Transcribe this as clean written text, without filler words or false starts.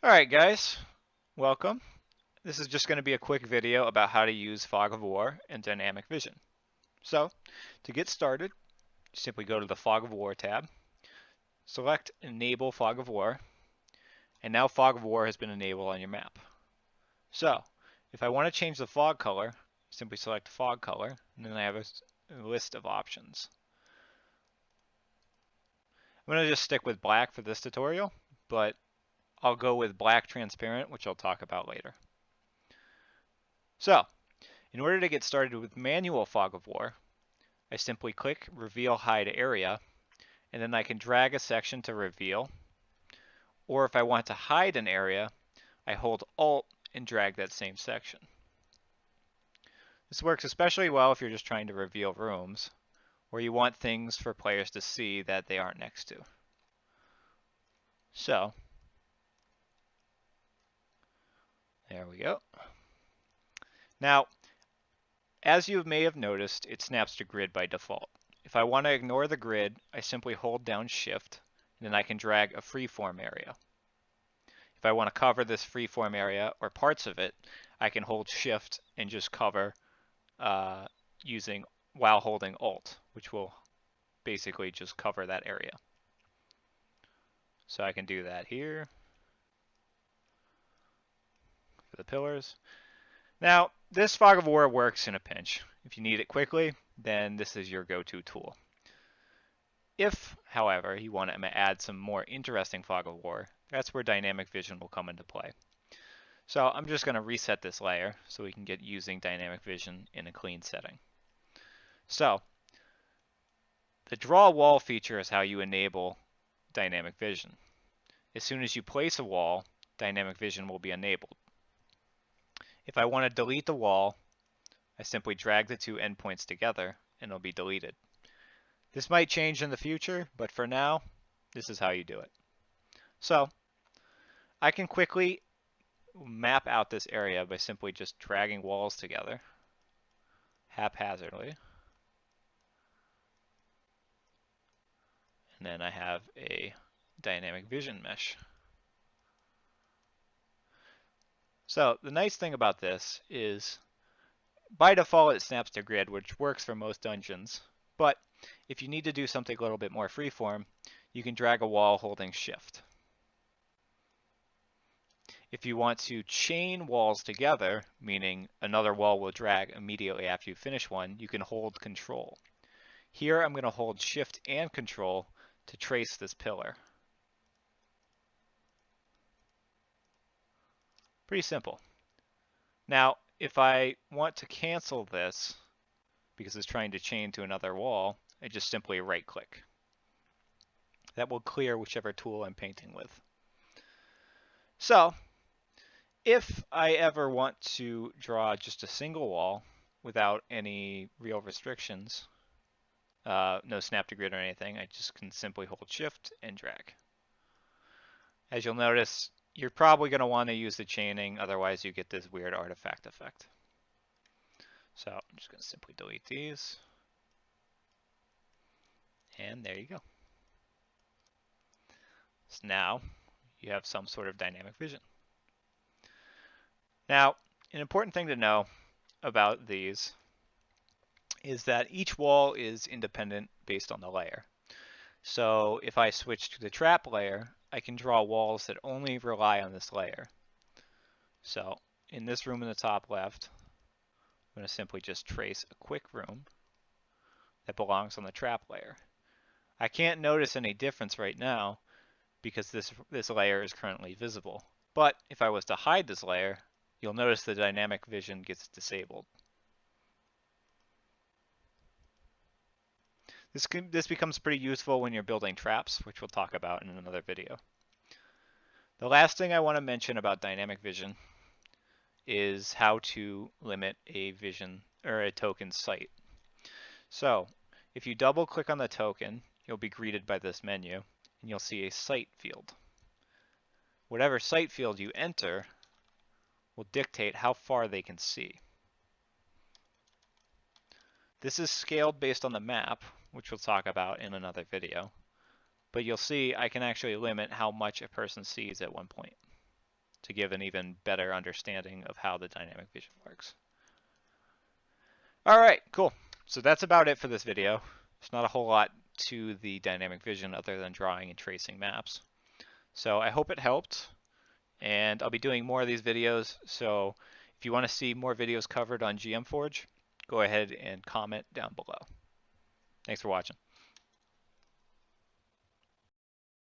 Alright guys, welcome. This is just going to be a quick video about how to use Fog of War and Dynamic Vision. So, to get started, simply go to the Fog of War tab, select Enable Fog of War, and now Fog of War has been enabled on your map. So, if I want to change the fog color, simply select Fog Color, and then I have a list of options. I'm going to just stick with black for this tutorial, but I'll go with black transparent, which I'll talk about later. So, in order to get started with manual Fog of War, I simply click Reveal Hide Area, and then I can drag a section to reveal. Or if I want to hide an area, I hold Alt and drag that same section. This works especially well if you're just trying to reveal rooms, where you want things for players to see that they aren't next to. So, there we go. Now, as you may have noticed, it snaps to grid by default. If I want to ignore the grid, I simply hold down Shift, and then I can drag a freeform area. If I want to cover this freeform area or parts of it, I can hold Shift and just cover while holding Alt, which will basically just cover that area. So I can do that here for the pillars. Now, this Fog of War works in a pinch. If you need it quickly, then this is your go-to tool. If, however, you want to add some more interesting Fog of War, that's where Dynamic Vision will come into play. So I'm just going to reset this layer so we can get using Dynamic Vision in a clean setting. So the Draw Wall feature is how you enable Dynamic Vision. As soon as you place a wall, Dynamic Vision will be enabled. If I want to delete the wall, I simply drag the two endpoints together and it'll be deleted. This might change in the future, but for now, this is how you do it. So I can quickly map out this area by simply just dragging walls together haphazardly. And then I have a dynamic vision mesh. So the nice thing about this is by default it snaps to grid, which works for most dungeons. But if you need to do something a little bit more freeform, you can drag a wall holding Shift. If you want to chain walls together, meaning another wall will drag immediately after you finish one, you can hold Control. Here I'm going to hold Shift and Control to trace this pillar. Pretty simple. Now, if I want to cancel this, because it's trying to chain to another wall, I just simply right-click. That will clear whichever tool I'm painting with. So, if I ever want to draw just a single wall without any real restrictions, no snap to grid or anything, I just can simply hold Shift and drag. As you'll notice, you're probably going to want to use the chaining, otherwise you get this weird artifact effect. So I'm just going to simply delete these. And there you go. So now you have some sort of dynamic vision. Now, an important thing to know about these is that each wall is independent based on the layer. So if I switch to the trap layer, I can draw walls that only rely on this layer. So in this room in the top left, I'm going to simply just trace a quick room that belongs on the trap layer. I can't notice any difference right now because this layer is currently visible. But if I was to hide this layer, you'll notice the dynamic vision gets disabled. This becomes pretty useful when you're building traps, which we'll talk about in another video. The last thing I want to mention about dynamic vision is how to limit a vision or a token's sight. So if you double click on the token, you'll be greeted by this menu and you'll see a sight field. Whatever sight field you enter will dictate how far they can see. This is scaled based on the map, which we'll talk about in another video. But you'll see I can actually limit how much a person sees at one point. to give an even better understanding of how the dynamic vision works. All right, cool. So that's about it for this video. There's not a whole lot to the dynamic vision other than drawing and tracing maps. So I hope it helped, and I'll be doing more of these videos. So if you want to see more videos covered on GM Forge, go ahead and comment down below. Thanks for watching.